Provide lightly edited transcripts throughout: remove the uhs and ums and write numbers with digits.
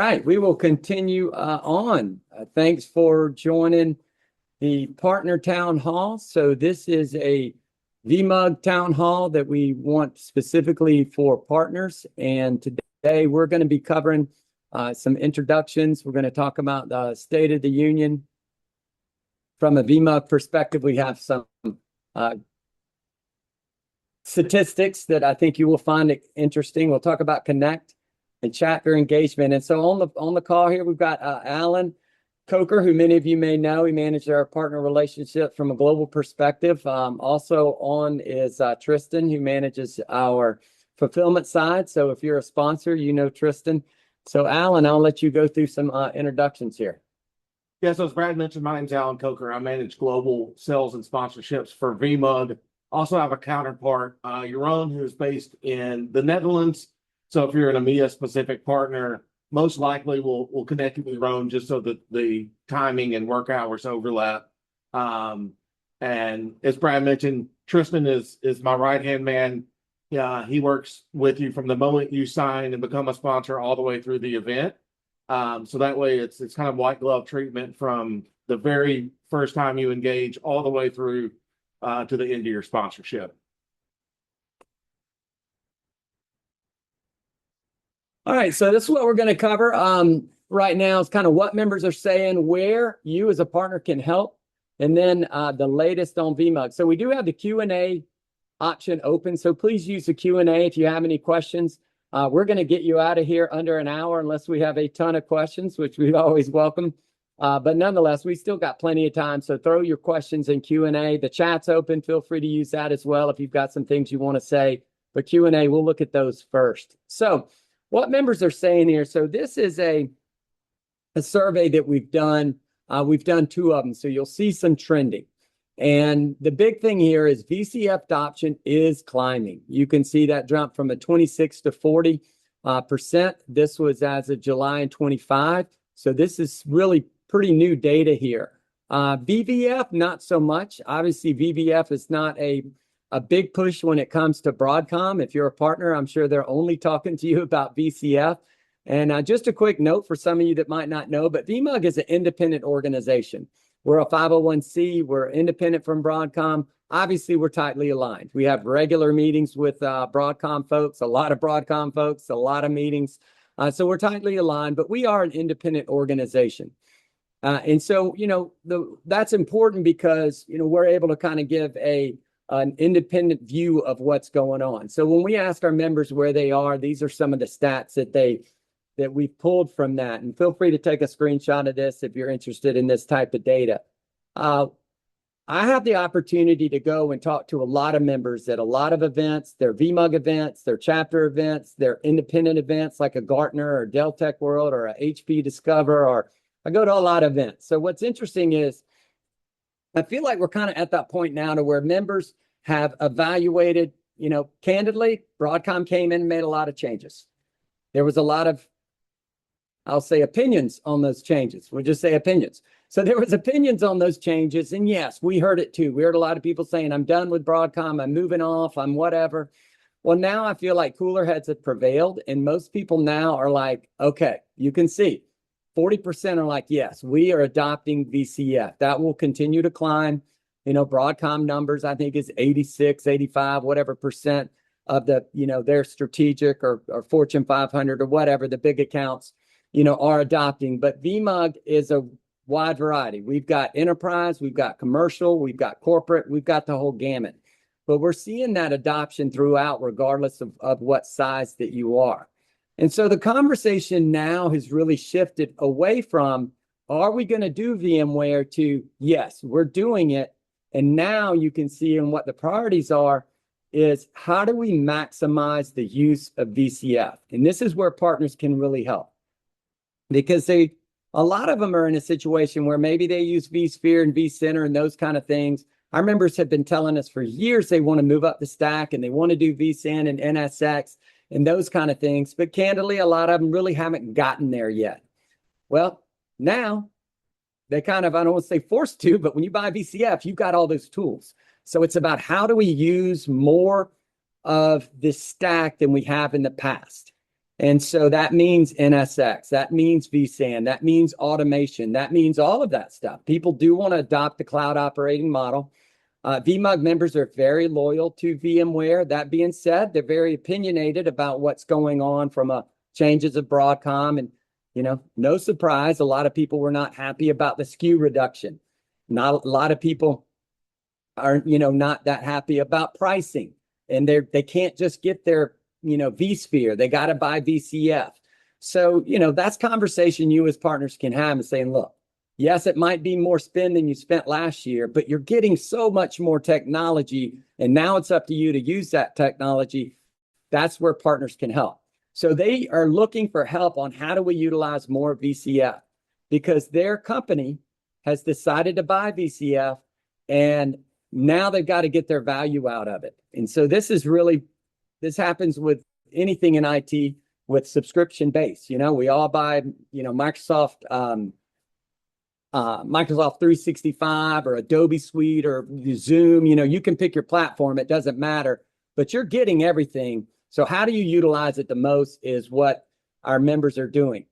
right, we will continue on. Thanks for joining the Partner Town Hall. So this is a VMUG Town Hall that we want specifically for partners. And today we're going to be covering some introductions. We're going to talk about the State of the Union. From a VMUG perspective, we have some statistics that I think you will find interesting. We'll talk about Connect and chapter engagement. And so on the call here, we've got Alan Coker, who many of you may know. He manages our partner relationship from a global perspective. Also on is Tristan, who manages our fulfillment side. So if you're a sponsor, you know Tristan. So Alan, I'll let you go through some introductions here. Yeah, so as Brad mentioned, my name's Alan Coker. I manage global sales and sponsorships for VMUG. Also have a counterpart, Jeroen, who's based in the Netherlands. So if you're an EMEA-specific partner, most likely we'll connect you with Jeroen just so that the timing and work hours overlap. And as Brad mentioned, Tristan is my right-hand man. Yeah, he works with you from the moment you sign and become a sponsor all the way through the event. So that way it's kind of white glove treatment from the very first time you engage all the way through to the end of your sponsorship. All right, so this is what we're going to cover right now. Is kind of what members are saying, where you as a partner can help, and then the latest on VMUG. So we do have the Q&A option open, so please use the Q&A if you have any questions. We're going to get you out of here under an hour unless we have a ton of questions, which we always welcome. But nonetheless, we still got plenty of time, so throw your questions in Q&A. The chat's open. Feel free to use that as well if you've got some things you want to say. But Q&A, we'll look at those first. So what members are saying here. So this is a survey that we've done. We've done two of them, so you'll see some trending. And the big thing here is VCF adoption is climbing. You can see that jump from a 26 to 40%. This was as of July 25. So this is really pretty new data here. VVF, not so much. Obviously, VVF is not a big push when it comes to Broadcom. If you're a partner, I'm sure they're only talking to you about VCF. And just a quick note for some of you that might not know, but VMUG is an independent organization. We're a 501c. We're independent from Broadcom. Obviously, we're tightly aligned. We have regular meetings with Broadcom folks, a lot of Broadcom folks, a lot of meetings. So we're tightly aligned, but we are an independent organization. And so, that's important because, we're able to kind of give an independent view of what's going on. So when we ask our members where they are, these are some of the stats that we've pulled from that. And feel free to take a screenshot of this if you're interested in this type of data. I have the opportunity to go and talk to a lot of members at a lot of events, their VMUG events, their chapter events, their independent events like a Gartner or Dell Tech World or a HP Discover, or I go to a lot of events. So what's interesting is I feel like we're kind of at that point now to where members have evaluated, candidly, Broadcom came in and made a lot of changes. There was a lot of, I'll say, opinions on those changes. We'll just say opinions. So there was opinions on those changes. And yes, we heard it too. We heard a lot of people saying, I'm done with Broadcom. I'm moving off. I'm whatever. Well, now I feel like cooler heads have prevailed. And most people now are like, okay, you can see 40% are like, yes, we are adopting VCF. That will continue to climb. Broadcom numbers, I think, is 86, 85, whatever percent of the, their strategic or Fortune 500 or whatever, the big accounts, are adopting. But VMUG is a wide variety. We've got enterprise, we've got commercial, we've got corporate, we've got the whole gamut. But we're seeing that adoption throughout, regardless of what size that you are. And so the conversation now has really shifted away from, are we going to do VMware, to, yes, we're doing it. And now you can see in what the priorities are is, how do we maximize the use of VCF? And this is where partners can really help, because a lot of them are in a situation where maybe they use vSphere and vCenter and those kind of things. Our members have been telling us for years they want to move up the stack and they want to do vSAN and NSX and those kind of things. But candidly, a lot of them really haven't gotten there yet. Well, now they kind of, I don't want to say forced to, but when you buy VCF, you've got all those tools. So it's about, how do we use more of this stack than we have in the past? And so that means NSX, that means vSAN, that means automation, that means all of that stuff. People do want to adopt the cloud operating model. VMUG members are very loyal to VMware. That being said, they're very opinionated about what's going on from changes of Broadcom. And, no surprise, a lot of people were not happy about the SKU reduction. Not a lot of people are, not that happy about pricing. And they can't just get their, vSphere. They got to buy VCF. So, that's conversation you as partners can have and saying, look, yes, it might be more spend than you spent last year, but you're getting so much more technology. And now it's up to you to use that technology. That's where partners can help. So they are looking for help on how do we utilize more VCF, because their company has decided to buy VCF and now they've got to get their value out of it. And so this happens with anything in IT with subscription base. We all buy, Microsoft 365 or Adobe Suite or Zoom. You can pick your platform. It doesn't matter, but you're getting everything. So how do you utilize it the most is what our members are doing.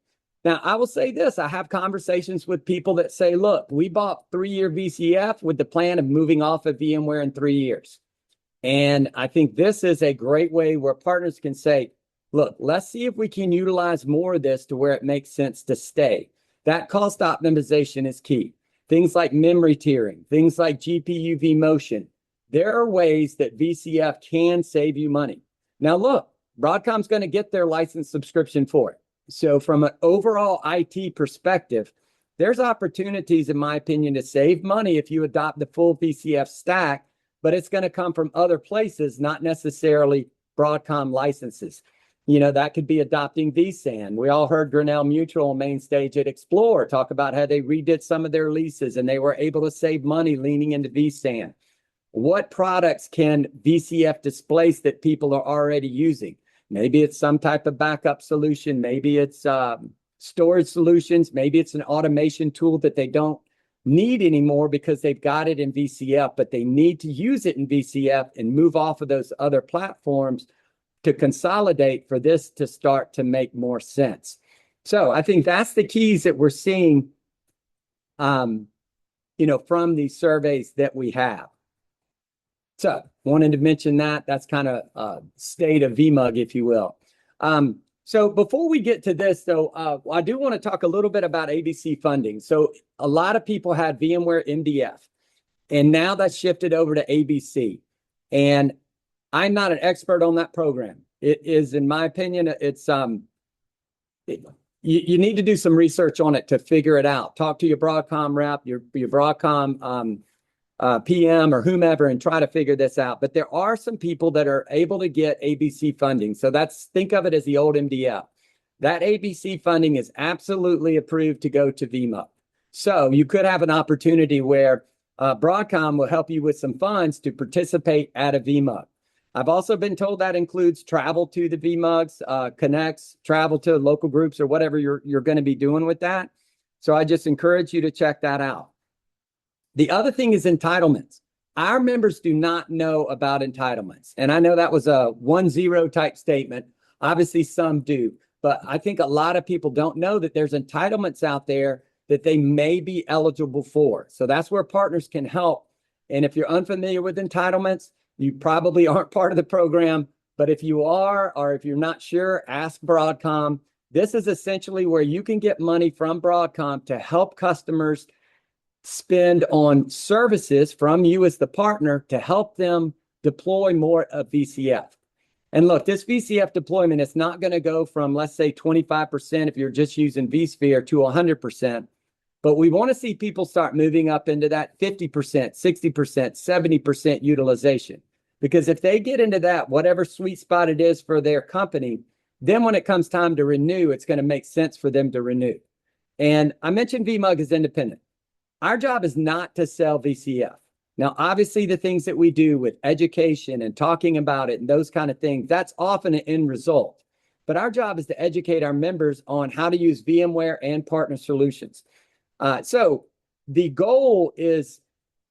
Now, I will say this. I have conversations with people that say, look, we bought 3-year VCF with the plan of moving off of VMware in 3 years. And I think this is a great way where partners can say, look, let's see if we can utilize more of this to where it makes sense to stay. That cost optimization is key. Things like memory tiering, things like GPU vMotion. There are ways that VCF can save you money. Now, look, Broadcom's going to get their license subscription for it. So from an overall IT perspective, there's opportunities, in my opinion, to save money if you adopt the full VCF stack, but it's going to come from other places, not necessarily Broadcom licenses. That could be adopting vSAN. We all heard Grinnell Mutual main stage at Explore talk about how they redid some of their leases and they were able to save money leaning into vSAN. What products can VCF displace that people are already using? Maybe it's some type of backup solution. Maybe it's storage solutions. Maybe it's an automation tool that they don't need anymore because they've got it in VCF, but they need to use it in VCF and move off of those other platforms to consolidate for this to start to make more sense. So I think that's the keys that we're seeing, from these surveys that we have. So wanted to mention that's kind of state of VMUG, if you will. So before we get to this, though, I do want to talk a little bit about ABC funding. So a lot of people had VMware MDF, and now that's shifted over to ABC. And I'm not an expert on that program. It is, in my opinion, it's you need to do some research on it to figure it out. Talk to your Broadcom rep, your Broadcom PM or whomever, and try to figure this out. But there are some people that are able to get ABC funding. So think of it as the old MDF. That ABC funding is absolutely approved to go to VMUG. So you could have an opportunity where Broadcom will help you with some funds to participate at a VMUG. I've also been told that includes travel to the VMUGs, connects, travel to local groups or whatever you're going to be doing with that. So I just encourage you to check that out. The other thing is entitlements. Our members do not know about entitlements. And I know that was a 1-0 type statement. Obviously, some do. But I think a lot of people don't know that there's entitlements out there that they may be eligible for. So that's where partners can help. And if you're unfamiliar with entitlements, you probably aren't part of the program. But if you are, or if you're not sure, ask Broadcom. This is essentially where you can get money from Broadcom to help customers spend on services from you as the partner to help them deploy more of VCF. And look, this VCF deployment is not going to go from, let's say, 25% if you're just using vSphere to 100%. But we want to see people start moving up into that 50%, 60%, 70% utilization. Because if they get into that, whatever sweet spot it is for their company, then when it comes time to renew, it's going to make sense for them to renew. And I mentioned VMUG is independent. Our job is not to sell VCF. Now, obviously, the things that we do with education and talking about it and those kind of things, that's often an end result. But our job is to educate our members on how to use VMware and partner solutions. So the goal is,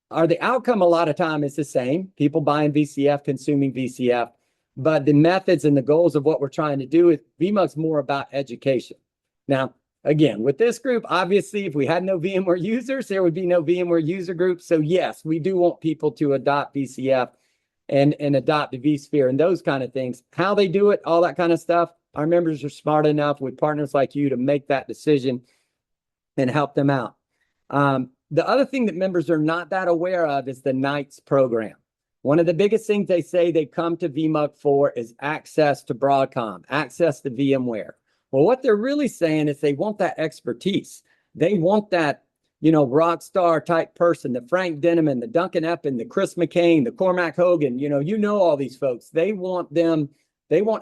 or the outcome a lot of time is the same. People buying VCF, consuming VCF. but the methods and the goals of what we're trying to do is VMUG's more about education. Now, again, with this group, obviously, if we had no VMware users, there would be no VMware user group. So yes, we do want people to adopt VCF and adopt the vSphere and those kind of things. How they do it, all that kind of stuff, our members are smart enough with partners like you to make that decision and help them out. The other thing that members are not that aware of is the Knights program. One of the biggest things they say they come to VMUG for is access to Broadcom, access to VMware. Well, what they're really saying is they want that expertise. They want that, rock star type person, the Frank Denneman, the Duncan Eppen, the Chris McCain, the Cormac Hogan, all these folks. They want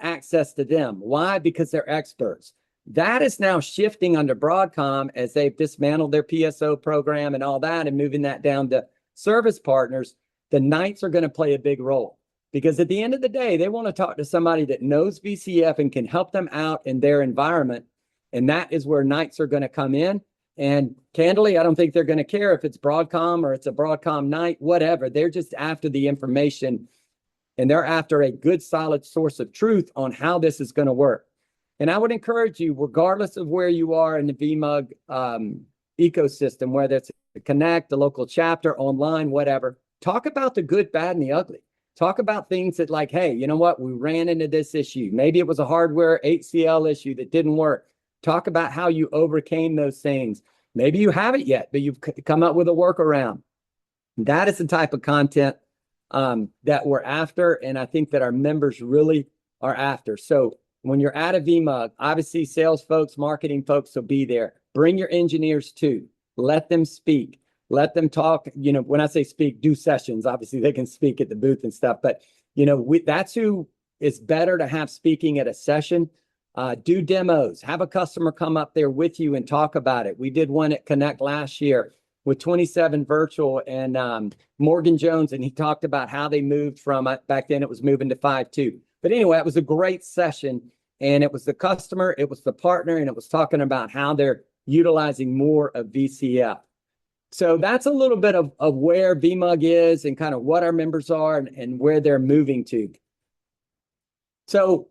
access to them. Why? Because they're experts. That is now shifting under Broadcom as they've dismantled their PSO program and all that and moving that down to service partners. The Knights are going to play a big role because at the end of the day, they want to talk to somebody that knows VCF and can help them out in their environment. And that is where Knights are going to come in. And candidly, I don't think they're going to care if it's Broadcom or it's a Broadcom Knight, whatever. They're just after the information and they're after a good, solid source of truth on how this is going to work. And I would encourage you, regardless of where you are in the VMUG ecosystem, whether it's a Connect, a local chapter, online, whatever, talk about the good, bad, and the ugly. Talk about things that like, hey, you know what? We ran into this issue. Maybe it was a hardware HCL issue that didn't work. Talk about how you overcame those things. Maybe you haven't yet, but you've come up with a workaround. That is the type of content that we're after, and I think that our members really are after. So when you're at a VMUG, obviously sales folks, marketing folks will be there. Bring your engineers too. Let them speak. Let them talk. When I say speak, do sessions. Obviously, they can speak at the booth and stuff. But, that's who is better to have speaking at a session. Do demos. Have a customer come up there with you and talk about it. We did one at Connect last year with 27 virtual and Morgan Jones, and he talked about how they moved from, back then it was moving to 5.2. But anyway, it was a great session. And it was the customer, it was the partner, and it was talking about how they're utilizing more of VCF. So that's a little bit of where VMUG is and kind of what our members are and where they're moving to. So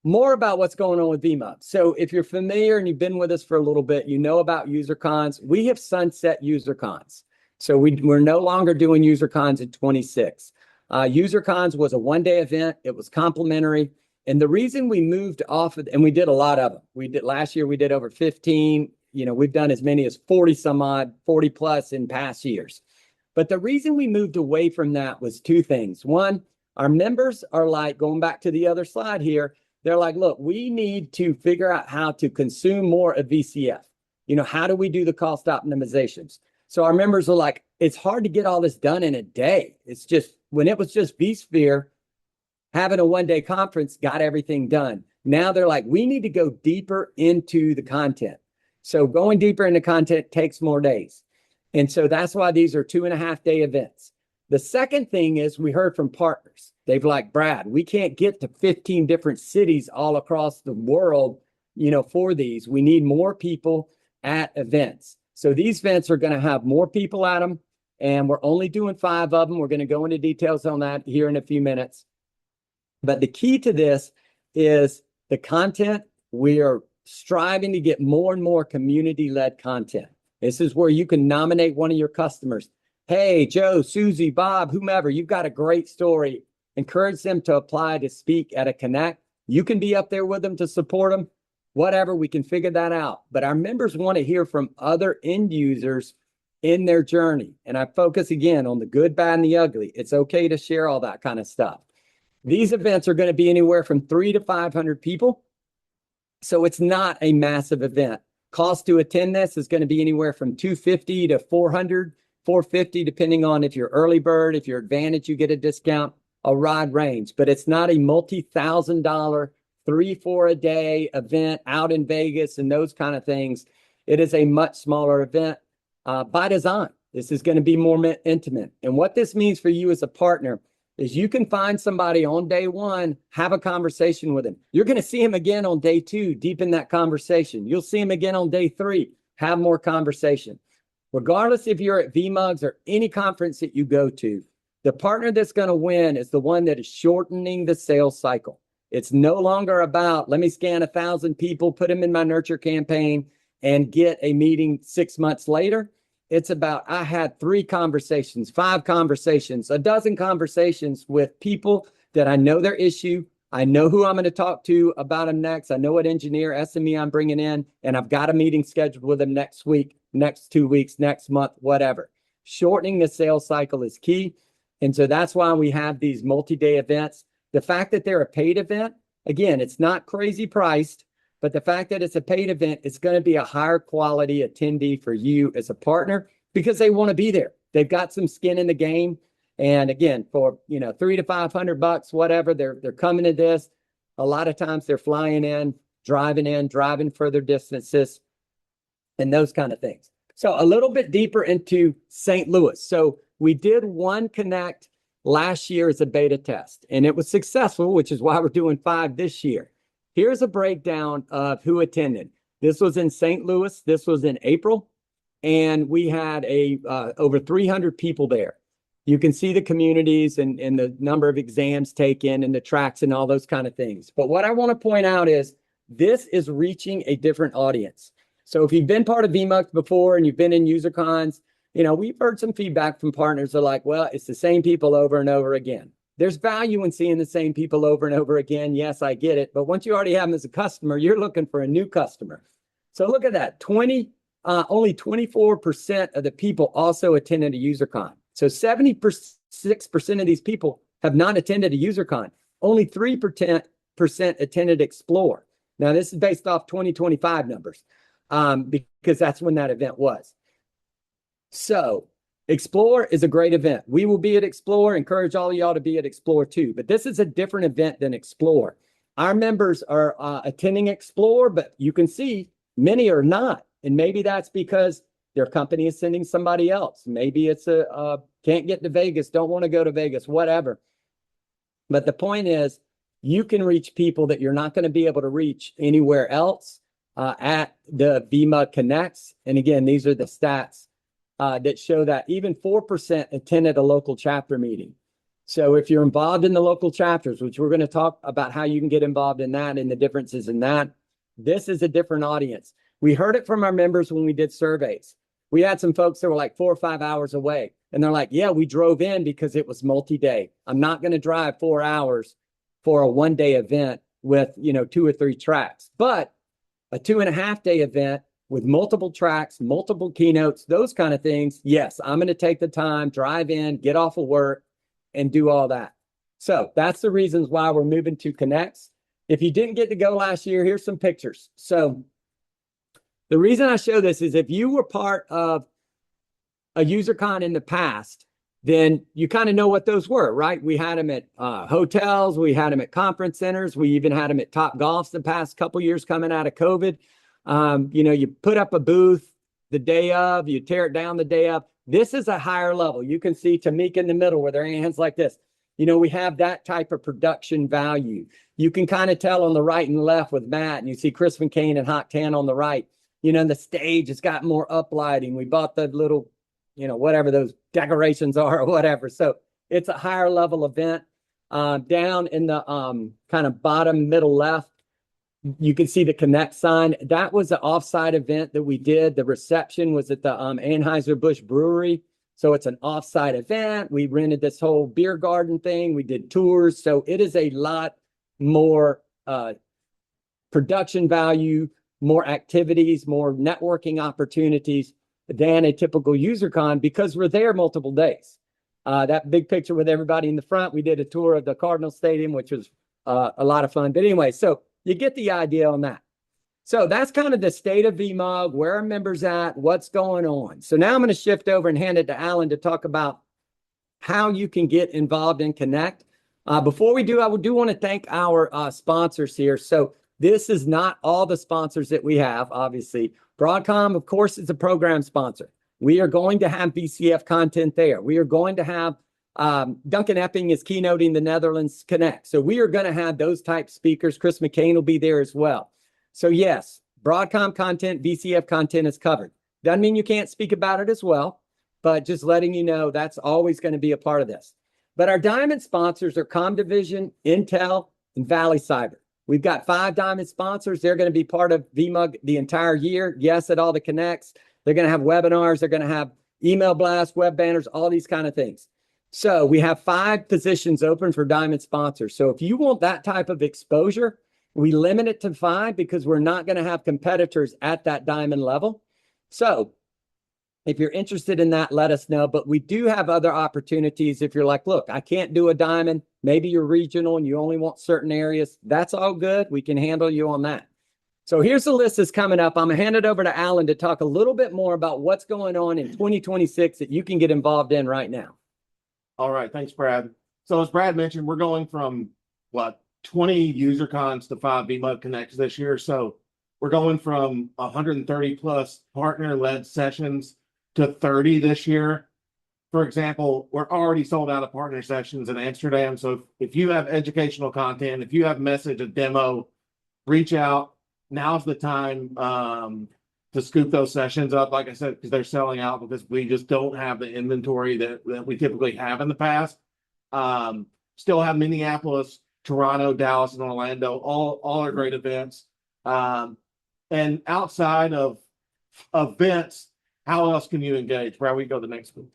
more about what's going on with VMUG. So if you're familiar and you've been with us for a little bit, you know about UserCons. We have sunset UserCons. So we're no longer doing UserCons in 26. UserCons was a one-day event. It was complimentary. And the reason we moved off of, and we did a lot of them. Last year, we did over 15. We've done as many as 40 some odd, 40 plus in past years. But the reason we moved away from that was two things. One, our members are like, going back to the other slide here, they're like, look, we need to figure out how to consume more of VCF. How do we do the cost optimizations? So our members are like, it's hard to get all this done in a day. It's just, when it was just vSphere, having a one-day conference got everything done. Now they're like, we need to go deeper into the content. So going deeper into content takes more days. And so that's why these are 2.5-day events. The second thing is we heard from partners. They've like, Brad, we can't get to 15 different cities all across the world, for these. We need more people at events. So these events are going to have more people at them. And we're only doing 5 of them. We're going to go into details on that here in a few minutes. But the key to this is the content. We are striving to get more and more community-led content. This is where you can nominate one of your customers. Hey, Joe, Susie, Bob, whomever, you've got a great story. Encourage them to apply to speak at a Connect. You can be up there with them to support them. Whatever, we can figure that out. But our members want to hear from other end users in their journey. And I focus again on the good, bad, and the ugly. It's okay to share all that kind of stuff. These events are going to be anywhere from 300 to 500 people. So it's not a massive event. Cost to attend this is going to be anywhere from $250 to $400, $450, depending on if you're early bird, if you're advantage, you get a discount, a wide range. But it's not a multi-$1,000, 3-4 a day event out in Vegas and those kind of things. It is a much smaller event by design. This is going to be more intimate. And what this means for you as a partner is you can find somebody on day one, have a conversation with them. You're going to see him again on day 2, deepen that conversation. You'll see him again on day 3, have more conversation. Regardless if you're at VMUGs or any conference that you go to, The partner that's going to win is the one that is shortening the sales cycle. It's no longer about, let me scan 1,000 people, put them in my nurture campaign, and get a meeting 6 months later. It's about, I had 3 conversations, 5 conversations, a dozen conversations with people that I know their issue. I know who I'm going to talk to about them next. I know what engineer, SME I'm bringing in, and I've got a meeting scheduled with them next week, next 2 weeks, next month, whatever. Shortening the sales cycle is key. And so that's why we have these multi-day events. The fact that they're a paid event, again, it's not crazy priced, but the fact that it's a paid event, it's going to be a higher quality attendee for you as a partner because they want to be there. They've got some skin in the game. And again, for $300 to $500, whatever, they're coming to this. A lot of times they're flying in, driving further distances, and those kind of things. So a little bit deeper into St. Louis. So we did one Connect last year as a beta test, and it was successful, which is why we're doing 5 this year. Here's a breakdown of who attended. This was in St. Louis. This was in April, and we had over 300 people there. You can see the communities and the number of exams taken and the tracks and all those kind of things. But what I want to point out is this is reaching a different audience. So if you've been part of VMUG before and you've been in user cons, we've heard some feedback from partners that are like, well, it's the same people over and over again. There's value in seeing the same people over and over again. Yes, I get it. But once you already have them as a customer, you're looking for a new customer. So look at that. Only 24% of the people also attended a user con. So 76% of these people have not attended a user con. Only 3% attended Explore. Now, this is based off 2025 numbers because that's when that event was. So Explore is a great event. We will be at Explore. Encourage all of y'all to be at Explore too. But this is a different event than Explore. Our members are attending Explore, but you can see many are not. And maybe that's because their company is sending somebody else. Maybe it's can't get to Vegas, don't want to go to Vegas, whatever. But the point is, you can reach people that you're not going to be able to reach anywhere else at the VMUG Connects. And again, these are the stats that show that even 4% attended a local chapter meeting. So if you're involved in the local chapters, which we're going to talk about how you can get involved in that and the differences in that, this is a different audience. We heard it from our members when we did surveys. We had some folks that were like 4 or 5 hours away, and they're like, yeah, we drove in because it was multi-day. I'm not going to drive 4 hours for a 1-day event with 2 or 3 tracks, but a 2.5-day event with multiple tracks, multiple keynotes, those kind of things. Yes, I'm going to take the time, drive in, get off of work, and do all that. So that's the reasons why we're moving to Connects. If you didn't get to go last year, here's some pictures. So the reason I show this is if you were part of a UserCon in the past, then you kind of know what those were, right? We had them at hotels. We had them at conference centers. We even had them at Top Golfs the past couple years coming out of COVID. You put up a booth the day of, you tear it down the day of. This is a higher level. You can see Tamika in the middle with her hands like this. We have that type of production value. You can kind of tell on the right and left with Matt, and you see Chris McCain and Hot Tan on the right. The stage has got more uplighting. We bought the little, whatever those decorations are or whatever. So it's a higher level event. Down in the kind of bottom middle left, you can see the Connect sign. That was an offsite event that we did. The reception was at the Anheuser-Busch Brewery. So it's an offsite event. We rented this whole beer garden thing. We did tours. So it is a lot more production value, more activities, more networking opportunities than a typical UserCon because we're there multiple days. That big picture with everybody in the front, we did a tour of the Cardinal Stadium, which was a lot of fun. But anyway, so you get the idea on that. So that's kind of the state of VMUG, where our members at, what's going on. So now I'm going to shift over and hand it to Alan to talk about how you can get involved in Connect. Before we do, I do want to thank our sponsors here. So this is not all the sponsors that we have, obviously. Broadcom, of course, is a program sponsor. We are going to have BCF content there. We are going to have Duncan Epping is keynoting the Netherlands Connect. So we are going to have those type speakers. Chris McCain will be there as well. So yes, Broadcom content, BCF content is covered. Doesn't mean you can't speak about it as well, but just letting you know that's always going to be a part of this. But our diamond sponsors are ComDivision, Intel, and Valley Cyber. We've got 5 diamond sponsors. They're going to be part of VMUG the entire year. Yes, at all the connects. They're going to have webinars. They're going to have email blasts, web banners, all these kind of things. So we have 5 positions open for diamond sponsors. So if you want that type of exposure, we limit it to 5 because we're not going to have competitors at that diamond level. So if you're interested in that, let us know. But we do have other opportunities. If you're like, look, I can't do a diamond. Maybe you're regional and you only want certain areas. That's all good. We can handle you on that. So here's the list that's coming up. I'm going to hand it over to Alan to talk a little bit more about what's going on in 2026 that you can get involved in right now. All right. Thanks, Brad. So as Brad mentioned, we're going from 20 user cons to 5 VMUG Connects this year. So we're going from 130 plus partner-led sessions to 30 this year. For example, we're already sold out of partner sessions in Amsterdam. So if you have educational content, if you have message, a demo, reach out. Now's the time to scoop those sessions up, like I said, because they're selling out because we just don't have the inventory that we typically have in the past. Still have Minneapolis, Toronto, Dallas, and Orlando. All are great events. And outside of events, how else can you engage? Brad, we go to the next one.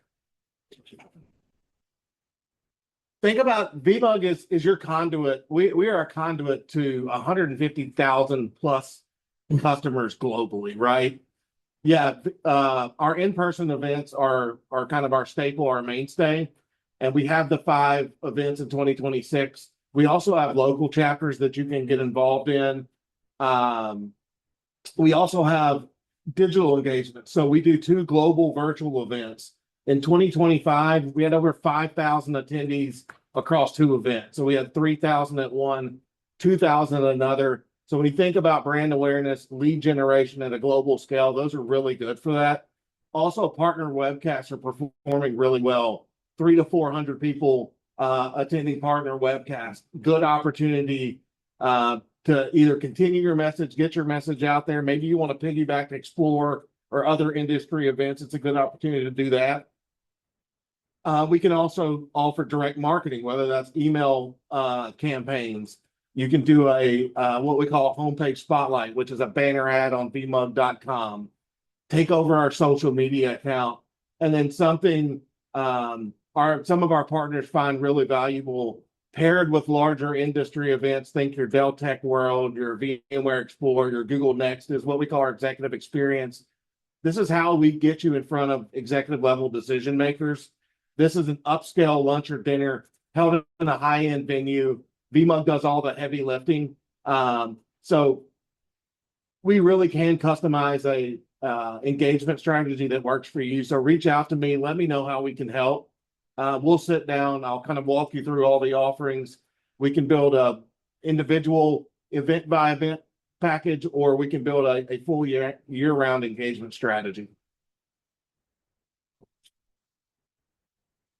Think about VMUG is your conduit. We are a conduit to 150,000 plus customers globally, right? Yeah, our in-person events are kind of our staple, our mainstay, and we have the 5 events in 2026. We also have local chapters that you can get involved in. We also have digital engagement. So we do 2 global virtual events. In 2025, we had over 5,000 attendees across 2 events. So we had 3,000 at one, 2,000 at another. So when you think about brand awareness, lead generation at a global scale, those are really good for that. Also, partner webcasts are performing really well. 300 to 400 people attending partner webcasts. Good opportunity to either continue your message, get your message out there. Maybe you want to piggyback to Explore or other industry events. It's a good opportunity to do that. We can also offer direct marketing, whether that's email campaigns. You can do a what we call a homepage spotlight, which is a banner ad on vmug.com. Take over our social media account, and then something some of our partners find really valuable, paired with larger industry events. Think your Dell Tech World, your VMware Explore, your Google Next is what we call our executive experience. This is how we get you in front of executive level decision makers. This is an upscale lunch or dinner held in a high-end venue. VMUG does all the heavy lifting. So we really can customize a engagement strategy that works for you. So reach out to me. Let me know how we can help. We'll sit down. I'll kind of walk you through all the offerings. We can build a individual event by event package, or we can build a full year-round engagement strategy.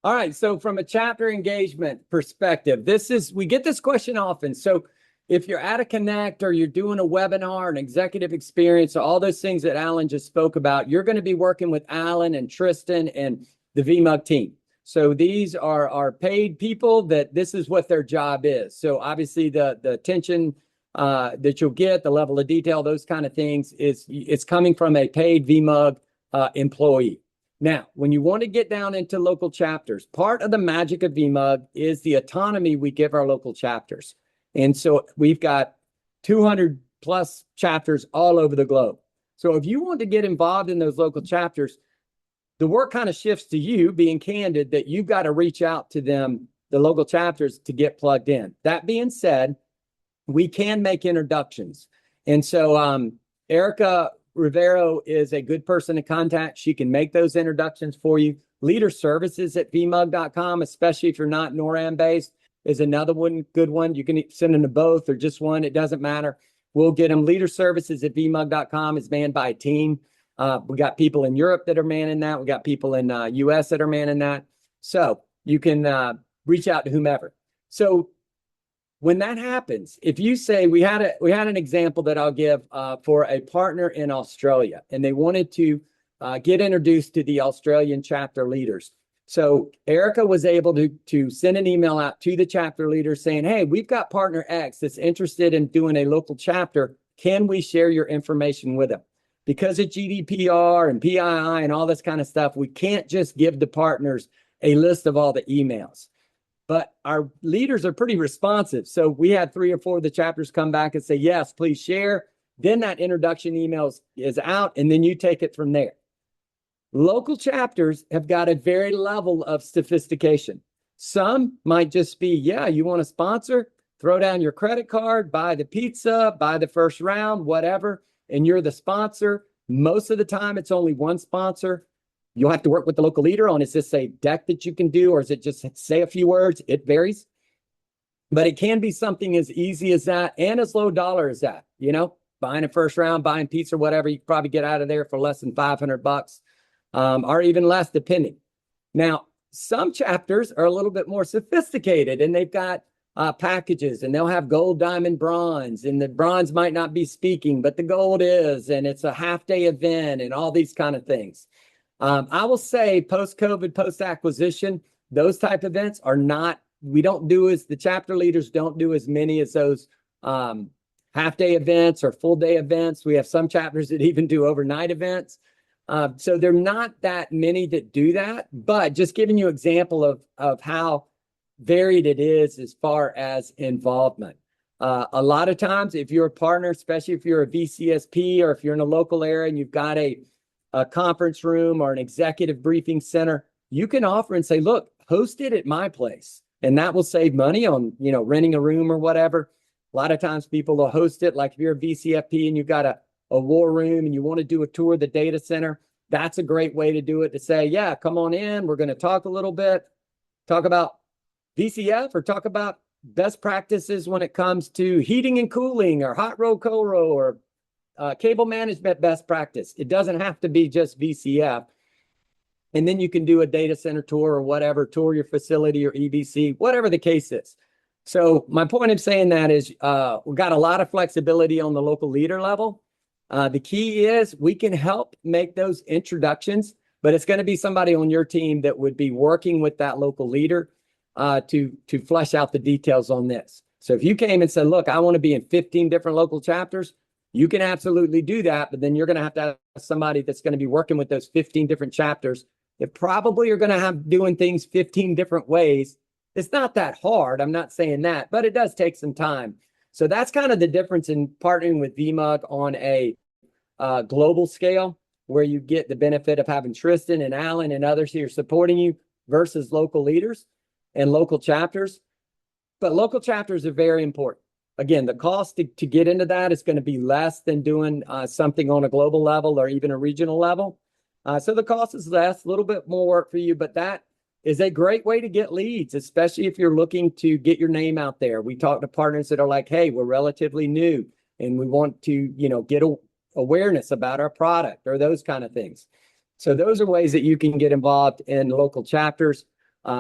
All right. So from a chapter engagement perspective, we get this question often. So if you're at a Connect or you're doing a webinar, an executive experience, all those things that Alan just spoke about, you're going to be working with Alan and Tristan and the VMUG team. So these are paid people that this is what their job is. So obviously the attention that you'll get, the level of detail, those kind of things it's coming from a paid VMUG employee. Now, when you want to get down into local chapters, part of the magic of VMUG is the autonomy we give our local chapters. And so we've got 200 plus chapters all over the globe. So if you want to get involved in those local chapters, the work kind of shifts to you, being candid, that you've got to reach out to them, the local chapters, to get plugged in. That being said, we can make introductions. And so Erica Rivero is a good person to contact. She can make those introductions for you. Leader services at vmug.com, especially if you're not NORAM based, is another good one. You can send them to both or just one. It doesn't matter. We'll get them. Leader services at vmug.com is manned by a team. We got people in Europe that are manning that. We got people in US that are manning that. So you can reach out to whomever. So when that happens, if you say, we had an example that I'll give for a partner in Australia, and they wanted to get introduced to the Australian chapter leaders. So Erica was able to send an email out to the chapter leader saying, hey, we've got partner X that's interested in doing a local chapter. Can we share your information with them? Because of GDPR and PII and all this kind of stuff, we can't just give the partners a list of all the emails. But our leaders are pretty responsive. So we had 3 or 4 of the chapters come back and say, yes, please share. Then that introduction email is out, and then you take it from there. Local chapters have got a very level of sophistication. Some might just be, yeah, you want to sponsor, throw down your credit card, buy the pizza, buy the first round, whatever, and you're the sponsor. Most of the time, it's only one sponsor. You'll have to work with the local leader on, is this a deck that you can do, or is it just say a few words? It varies. But it can be something as easy as that and as low dollar as that, buying a first round, buying pizza, whatever, you can probably get out of there for less than $500. Or even less, depending. Now, some chapters are a little bit more sophisticated, and they've got packages, and they'll have gold, diamond, bronze, and the bronze might not be speaking, but the gold is, and it's a half-day event, and all these kind of things. I will say, post-COVID, post-acquisition, those type events are not, the chapter leaders don't do as many as those half-day events or full-day events. We have some chapters that even do overnight events. So there are not that many that do that, but just giving you an example of how varied it is as far as involvement. A lot of times, if you're a partner, especially if you're a VCSP or if you're in a local area and you've got a conference room or an executive briefing center, you can offer and say, look, host it at my place. And that will save money on, renting a room or whatever. A lot of times people will host it. Like if you're a VCFP and you've got a war room and you want to do a tour of the data center, that's a great way to do it, to say, yeah, come on in. We're going to talk a little bit, talk about VCF or talk about best practices when it comes to heating and cooling or hot row, cold row, or cable management best practice. It doesn't have to be just VCF. And then you can do a data center tour or whatever, tour your facility or EBC, whatever the case is. So my point of saying that is we've got a lot of flexibility on the local leader level. The key is we can help make those introductions, but it's going to be somebody on your team that would be working with that local leader to flesh out the details on this. So if you came and said, look, I want to be in 15 different local chapters, you can absolutely do that, but then you're going to have somebody that's going to be working with those 15 different chapters that probably are going to have doing things 15 different ways. It's not that hard. I'm not saying that, but it does take some time. So that's kind of the difference in partnering with VMUG on a global scale, where you get the benefit of having Tristan and Alan and others here supporting you versus local leaders and local chapters. But local chapters are very important. Again, the cost to get into that is going to be less than doing something on a global level or even a regional level. So the cost is less, a little bit more work for you, but that is a great way to get leads, especially if you're looking to get your name out there. We talk to partners that are like, hey, we're relatively new and we want to, get awareness about our product or those kind of things. So those are ways that you can get involved in local chapters.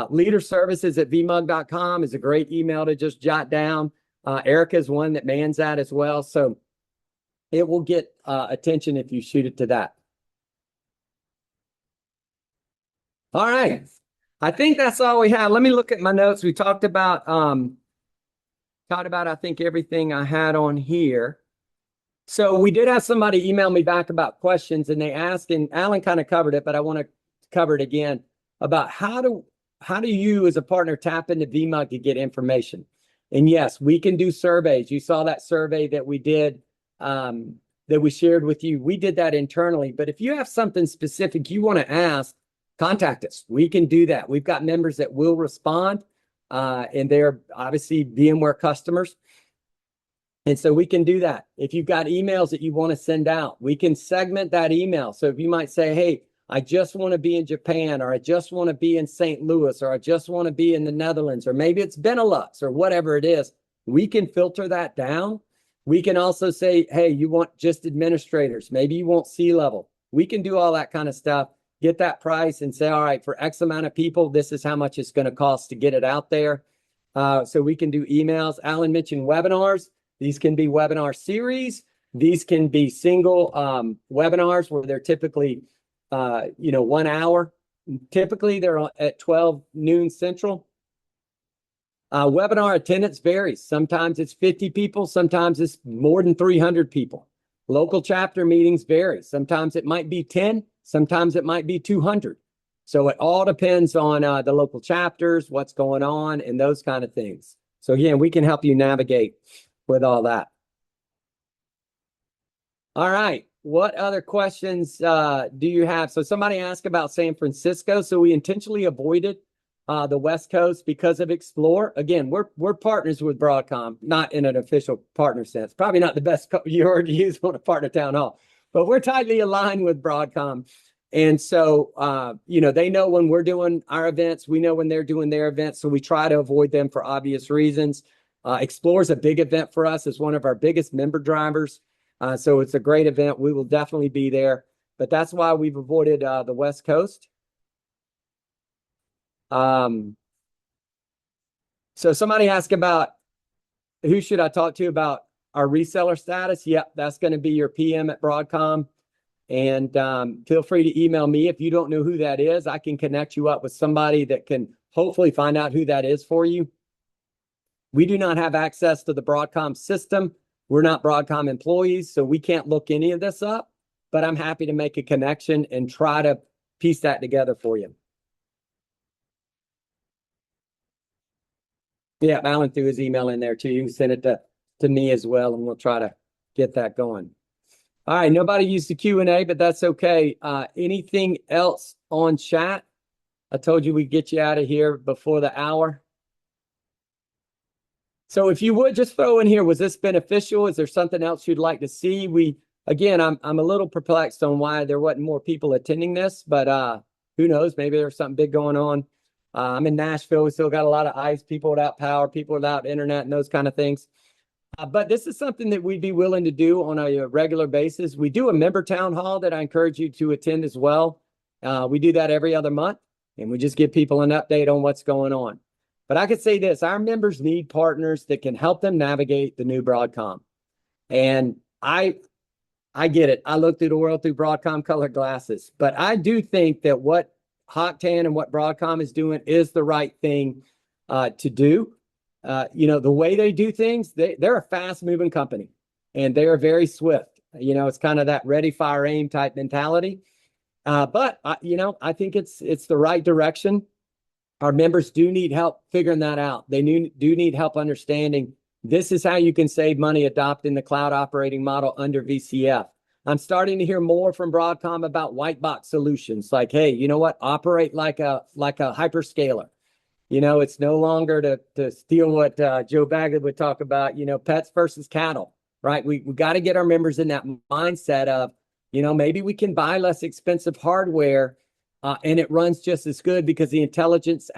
Leader services at vmug.com is a great email to just jot down. Erica is one that mans that as well. So it will get attention if you shoot it to that. All right. I think that's all we have. Let me look at my notes. We talked about, I think, everything I had on here. So we did have somebody email me back about questions, and they asked, and Alan kind of covered it, but I want to cover it again, about how do you as a partner tap into VMUG to get information? And yes, we can do surveys. You saw that survey that we did, that we shared with you. We did that internally, but if you have something specific you want to ask, contact us. We can do that. We've got members that will respond, and they're obviously VMware customers. And so we can do that. If you've got emails that you want to send out, we can segment that email. So if you might say, hey, I just want to be in Japan, or I just want to be in St. Louis, or I just want to be in the Netherlands, or maybe it's Benelux, or whatever it is, we can filter that down. We can also say, hey, you want just administrators. Maybe you want C-level. We can do all that kind of stuff, get that price and say, all right, for X amount of people, this is how much it's going to cost to get it out there. So we can do emails. Alan mentioned webinars. These can be webinar series. These can be single webinars where they're typically, 1 hour. Typically, they're at 12 noon Central. Webinar attendance varies. Sometimes it's 50 people. Sometimes it's more than 300 people. Local chapter meetings vary. Sometimes it might be 10. Sometimes it might be 200. So it all depends on the local chapters, what's going on, and those kind of things. So again, we can help you navigate with all that. All right. What other questions do you have? So somebody asked about San Francisco. So we intentionally avoided the West Coast because of Explore. Again, we're partners with Broadcom, not in an official partner sense. Probably not the best word to use on a partner town hall, but we're tightly aligned with Broadcom. And so, they know when we're doing our events, we know when they're doing their events. So we try to avoid them for obvious reasons. Explore is a big event for us. It's one of our biggest member drivers. So it's a great event. We will definitely be there, but that's why we've avoided the West Coast. So somebody asked about who should I talk to about our reseller status? Yep, that's going to be your PM at Broadcom. And feel free to email me. If you don't know who that is, I can connect you up with somebody that can hopefully find out who that is for you. We do not have access to the Broadcom system. We're not Broadcom employees, so we can't look any of this up, but I'm happy to make a connection and try to piece that together for you. Yeah, Alan threw his email in there too. You can send it to me as well, and we'll try to get that going. All right, nobody used the Q&A, but that's okay. Anything else on chat? I told you we'd get you out of here before the hour. So if you would just throw in here, was this beneficial? Is there something else you'd like to see? Again, I'm a little perplexed on why there wasn't more people attending this, but who knows? Maybe there's something big going on. I'm in Nashville. We still got a lot of ice, people without power, people without internet, and those kind of things. But this is something that we'd be willing to do on a regular basis. We do a member town hall that I encourage you to attend as well. We do that every other month, and we just give people an update on what's going on. But I could say this, our members need partners that can help them navigate the new Broadcom. And I get it. I look through the world through Broadcom colored glasses. But I do think that what Hawktan and what Broadcom is doing is the right thing to do. The way they do things, they're a fast-moving company, and they are very swift. It's kind of that ready, fire, aim type mentality. But I think it's the right direction. Our members do need help figuring that out. They do need help understanding this is how you can save money adopting the cloud operating model under VCF. I'm starting to hear more from Broadcom about white box solutions. Like, hey, you know what? Operate like a hyperscaler. It's no longer to steal what Joe Bagley would talk about, pets versus cattle, right? We got to get our members in that mindset of, maybe we can buy less expensive hardware and it runs just as good because the intelligence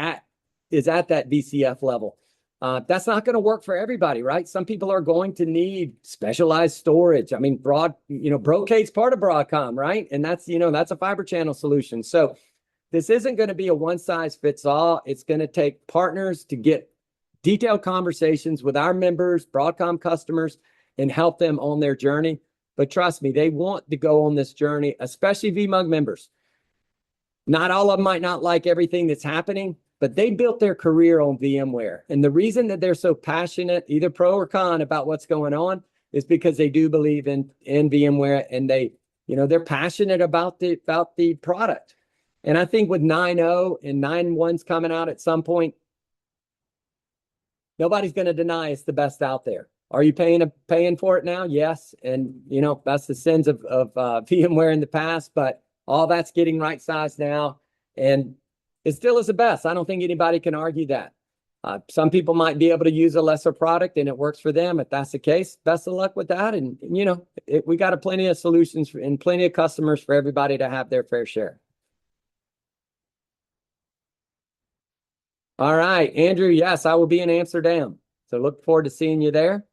is at that VCF level. That's not going to work for everybody, right? Some people are going to need specialized storage. I mean, Brocade's part of Broadcom, right? And that's a fiber channel solution. So this isn't going to be a one size fits all. It's going to take partners to get detailed conversations with our members, Broadcom customers, and help them on their journey. But trust me, they want to go on this journey, especially VMUG members. Not all of them might not like everything that's happening, but they built their career on VMware. And the reason that they're so passionate, either pro or con, about what's going on is because they do believe in VMware, and they're passionate about the product. And I think with 9.0 and 9.1's coming out at some point, nobody's going to deny it's the best out there. Are you paying for it now? Yes. And, that's the sins of VMware in the past, but all that's getting right-sized now, and it still is the best. I don't think anybody can argue that. Some people might be able to use a lesser product, and it works for them. If that's the case, best of luck with that. And, we got plenty of solutions and plenty of customers for everybody to have their fair share. All right, Andrew, yes, I will be in Amsterdam. So look forward to seeing you there.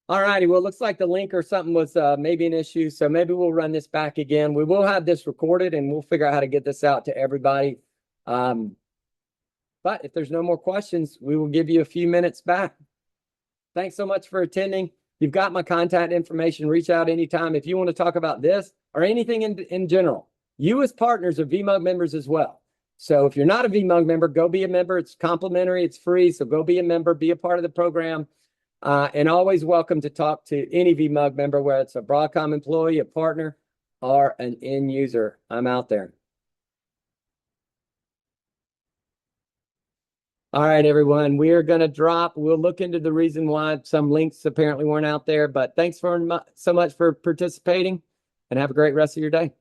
All righty, well, it looks like the link or something was maybe an issue, so maybe we'll run this back again. We will have this recorded, and we'll figure out how to get this out to everybody. But if there's no more questions, we will give you a few minutes back. Thanks so much for attending. You've got my contact information. Reach out anytime if you want to talk about this or anything in general. You as partners are VMUG members as well. So if you're not a VMUG member, go be a member. It's complimentary. It's free. So go be a member. Be a part of the program. And always welcome to talk to any VMUG member, whether it's a Broadcom employee, a partner, or an end user. I'm out there. All right, everyone, we are going to drop. We'll look into the reason why some links apparently weren't out there, but thanks so much for participating and have a great rest of your day.